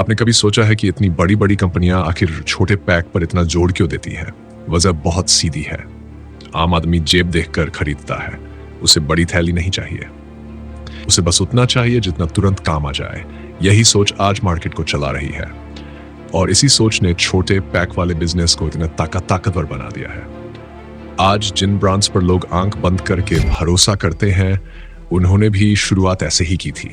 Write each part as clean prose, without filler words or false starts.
आपने कभी सोचा है कि इतनी बड़ी बड़ी कंपनियां आखिर छोटे पैक पर इतना जोर क्यों देती हैं? वजह बहुत सीधी है। आम आदमी जेब देखकर खरीदता है। उसे बड़ी थैली नहीं चाहिए, उसे बस उतना चाहिए जितना तुरंत काम आ जाए। यही सोच आज मार्केट को चला रही है और इसी सोच ने छोटे पैक वाले बिजनेस को इतना ताकतवर बना दिया है। आज जिन ब्रांड्स पर लोग आंख बंद करके भरोसा करते हैं, उन्होंने भी शुरुआत ऐसे ही की थी।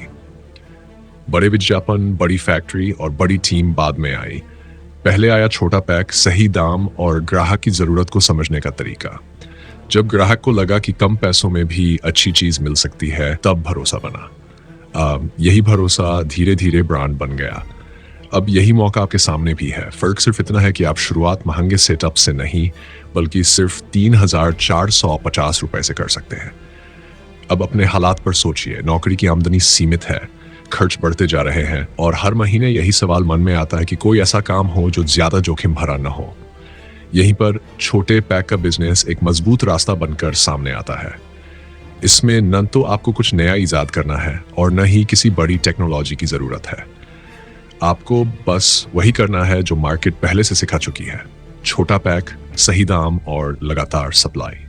बड़े विज्ञापन, बड़ी फैक्ट्री और बड़ी टीम बाद में आई। पहले आया छोटा पैक, सही दाम और ग्राहक की जरूरत को समझने का तरीका। जब ग्राहक को लगा कि कम पैसों में भी अच्छी चीज मिल सकती है, तब भरोसा बना। यही भरोसा धीरे धीरे ब्रांड बन गया। अब यही मौका आपके सामने भी है। फर्क सिर्फ इतना है कि आप शुरुआत महंगे सेटअप से नहीं, बल्कि सिर्फ 3,450 रुपए से कर सकते हैं। अब अपने हालात पर सोचिए। नौकरी की आमदनी सीमित है, खर्च बढ़ते जा रहे हैं और हर महीने यही सवाल मन में आता है कि कोई ऐसा काम हो जो ज्यादा जोखिम भरा न हो। यहीं पर छोटे पैक का बिजनेस एक मजबूत रास्ता बनकर सामने आता है। इसमें न तो आपको कुछ नया इजाद करना है और न ही किसी बड़ी टेक्नोलॉजी की जरूरत है। आपको बस वही करना है जो मार्केट पहले से सिखा चुकी है: छोटा पैक, सही दाम और लगातार सप्लाई।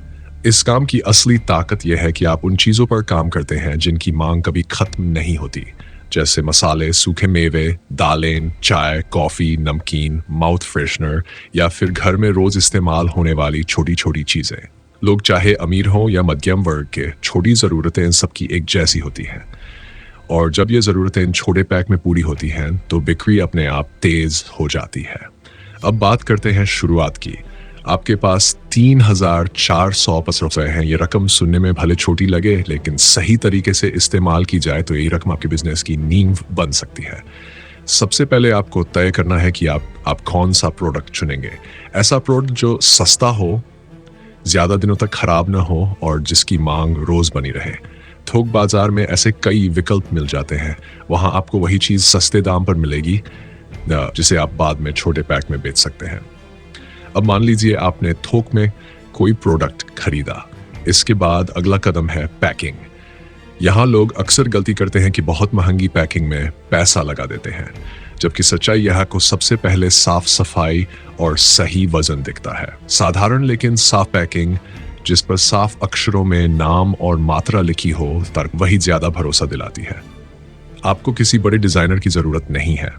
इस काम की असली ताकत यह है कि आप उन चीजों पर काम करते हैं जिनकी मांग कभी खत्म नहीं होती, जैसे मसाले, सूखे मेवे, दालें, चाय, कॉफी, नमकीन, माउथ फ्रेशनर या फिर घर में रोज इस्तेमाल होने वाली छोटी छोटी चीजें। लोग चाहे अमीर हों या मध्यम वर्ग के, छोटी जरूरतें इन सबकी एक जैसी होती हैं। और जब ये जरूरतें इन छोटे पैक में पूरी होती हैं तो बिक्री अपने आप तेज हो जाती है। अब बात करते हैं शुरुआत की। आपके पास 3,450 रुपए हैं। ये रकम सुनने में भले छोटी लगे, लेकिन सही तरीके से इस्तेमाल की जाए तो यही रकम आपके बिजनेस की नींव बन सकती है। सबसे पहले आपको तय करना है कि आप कौन सा प्रोडक्ट चुनेंगे। ऐसा प्रोडक्ट जो सस्ता हो, ज्यादा दिनों तक खराब ना हो और जिसकी मांग रोज बनी रहे। थोक बाजार में ऐसे कई विकल्प मिल जाते हैं। वहां आपको वही चीज सस्ते दाम पर मिलेगी जिसे आप बाद में छोटे पैक में बेच सकते हैं। अब मान लीजिए आपने थोक में कोई प्रोडक्ट खरीदा। इसके बाद अगला कदम है पैकिंग। यहाँ लोग अक्सर गलती करते हैं कि बहुत महंगी पैकिंग में पैसा लगा देते हैं, जबकि सच्चाई यह को सबसे पहले साफ सफाई और सही वजन दिखता है। साधारण लेकिन साफ पैकिंग जिस पर साफ अक्षरों में नाम और मात्रा लिखी हो, वही ज्यादा भरोसा दिलाती है। आपको किसी बड़े डिजाइनर की जरूरत नहीं है।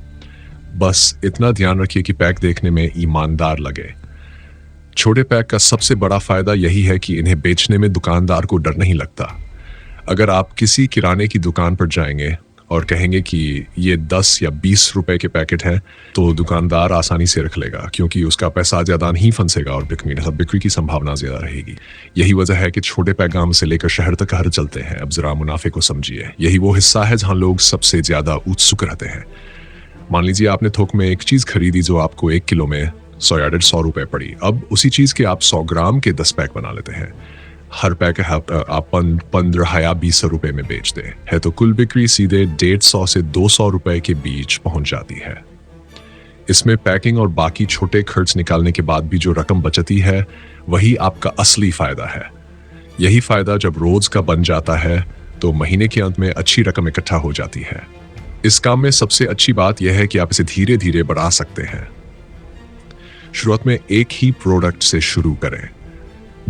बस इतना ध्यान रखिए कि पैक देखने में ईमानदार लगे। छोटे पैक का सबसे बड़ा फायदा यही है कि इन्हें बेचने में दुकानदार को डर नहीं लगता। अगर आप किसी किराने की दुकान पर जाएंगे और कहेंगे कि ये 10 या 20 रुपए के पैकेट हैं, तो दुकानदार आसानी से रख लेगा, क्योंकि उसका पैसा ज्यादा नहीं फंसेगा और बिक्री की संभावना ज्यादा रहेगी। यही वजह है कि छोटे पैगाम से लेकर शहर तक हर चलते हैं। अब जरा मुनाफे को समझिए। यही वो हिस्सा है जहां लोग सबसे ज्यादा उत्सुक रहते हैं। मान लीजिए आपने थोक में एक चीज खरीदी जो आपको 1 किलो में 100 रुपए पड़ी। अब उसी चीज के आप 100 ग्राम के 10 पैक बना लेते हैं। हर पैक आप 15 या 20 रुपए में बेचते हैं, तो कुल बिक्री सीधे 150 से 200 रुपए के बीच पहुंच जाती है। इसमें पैकिंग और बाकी छोटे खर्च निकालने के बाद भी जो रकम बचती है, वही आपका असली फायदा है। यही फायदा जब रोज का बन जाता है तो महीने के अंत में अच्छी रकम इकट्ठा हो जाती है। इस काम में सबसे अच्छी बात यह है कि आप इसे धीरे धीरे बढ़ा सकते हैं। शुरुआत में एक ही प्रोडक्ट से शुरू करें।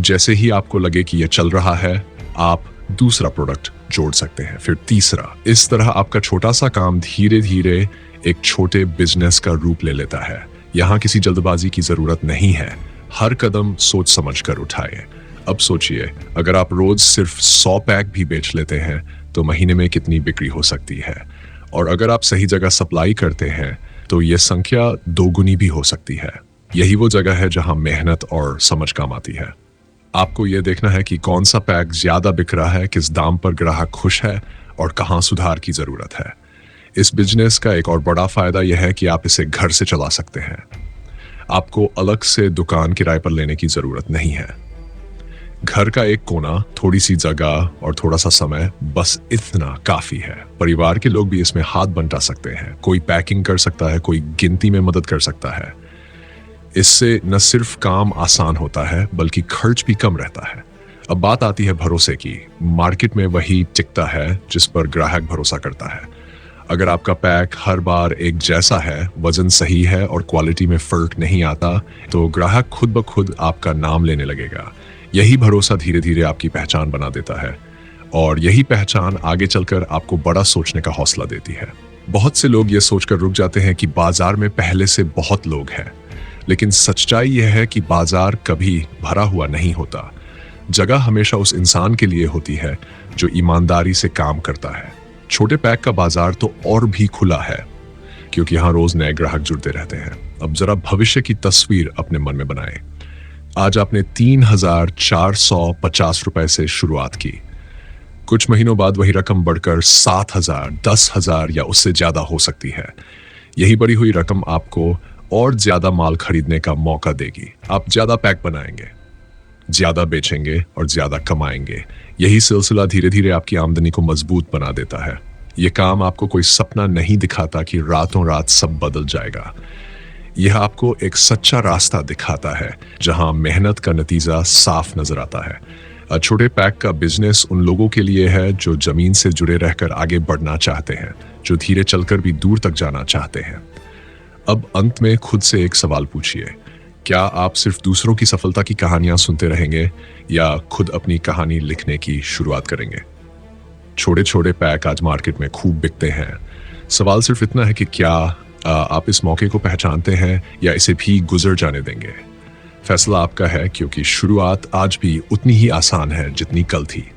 जैसे ही आपको लगे कि यह चल रहा है, आप दूसरा प्रोडक्ट जोड़ सकते हैं, फिर तीसरा। इस तरह आपका छोटा सा काम धीरे धीरे एक छोटे बिजनेस का रूप ले लेता है। यहाँ किसी जल्दबाजी की जरूरत नहीं है। हर कदम सोच समझ कर उठाए। अब सोचिए, अगर आप रोज सिर्फ 100 पैक भी बेच लेते हैं तो महीने में कितनी बिक्री हो सकती है। और अगर आप सही जगह सप्लाई करते हैं तो यह संख्या दोगुनी भी हो सकती है। यही वो जगह है जहां मेहनत और समझ काम आती है। आपको यह देखना है कि कौन सा पैक ज्यादा बिक रहा है, किस दाम पर ग्राहक खुश है और कहां सुधार की जरूरत है। इस बिजनेस का एक और बड़ा फायदा यह है कि आप इसे घर से चला सकते हैं। आपको अलग से दुकान किराए पर लेने की जरूरत नहीं है। घर का एक कोना, थोड़ी सी जगह और थोड़ा सा समय, बस इतना काफी है। परिवार के लोग भी इसमें हाथ बंटा सकते हैं। कोई पैकिंग कर सकता है, कोई गिनती में मदद कर सकता है। इससे न सिर्फ काम आसान होता है, बल्कि खर्च भी कम रहता है। अब बात आती है भरोसे की। मार्केट में वही टिकता है जिस पर ग्राहक भरोसा करता है। अगर आपका पैक हर बार एक जैसा है, वजन सही है और क्वालिटी में फर्क नहीं आता, तो ग्राहक खुद ब खुद आपका नाम लेने लगेगा। यही भरोसा धीरे धीरे आपकी पहचान बना देता है और यही पहचान आगे चलकर आपको बड़ा सोचने का हौसला देती है। बहुत से लोग ये सोचकर रुक जाते हैं कि बाजार में पहले से बहुत लोग हैं, लेकिन सच्चाई यह है कि बाजार कभी भरा हुआ नहीं होता। जगह हमेशा उस इंसान के लिए होती है जो ईमानदारी से काम करता है। छोटे पैक का बाजार तो और भी खुला है, क्योंकि यहां रोज नए ग्राहक जुड़ते रहते हैं। अब जरा भविष्य की तस्वीर अपने मन में बनाएं। आज आपने 3,450 रुपए से शुरुआत की। कुछ महीनों बाद वही रकम बढ़कर 7,000, 10,000 या उससे ज्यादा हो सकती है। यही बढ़ी हुई रकम आपको और ज्यादा माल खरीदने का मौका देगी। आप ज्यादा पैक बनाएंगे, ज्यादा बेचेंगे और ज्यादा कमाएंगे। यही सिलसिला धीरे धीरे आपकी आमदनी को मजबूत बना देता है। यह काम आपको कोई सपना नहीं दिखाता कि रातों रात सब बदल जाएगा। यह आपको एक सच्चा रास्ता दिखाता है जहां मेहनत का नतीजा साफ नजर आता है। छोटे पैक का बिजनेस उन लोगों के लिए है जो जमीन से जुड़े रहकर आगे बढ़ना चाहते हैं, जो धीरे चलकर भी दूर तक जाना चाहते हैं। अब अंत में खुद से एक सवाल पूछिए, क्या आप सिर्फ दूसरों की सफलता की कहानियां सुनते रहेंगे या खुद अपनी कहानी लिखने की शुरुआत करेंगे? छोटे छोटे पैक आज मार्केट में खूब बिकते हैं। सवाल सिर्फ इतना है कि क्या आप इस मौके को पहचानते हैं या इसे भी गुजर जाने देंगे? फैसला आपका है, क्योंकि शुरुआत आज भी उतनी ही आसान है जितनी कल थी।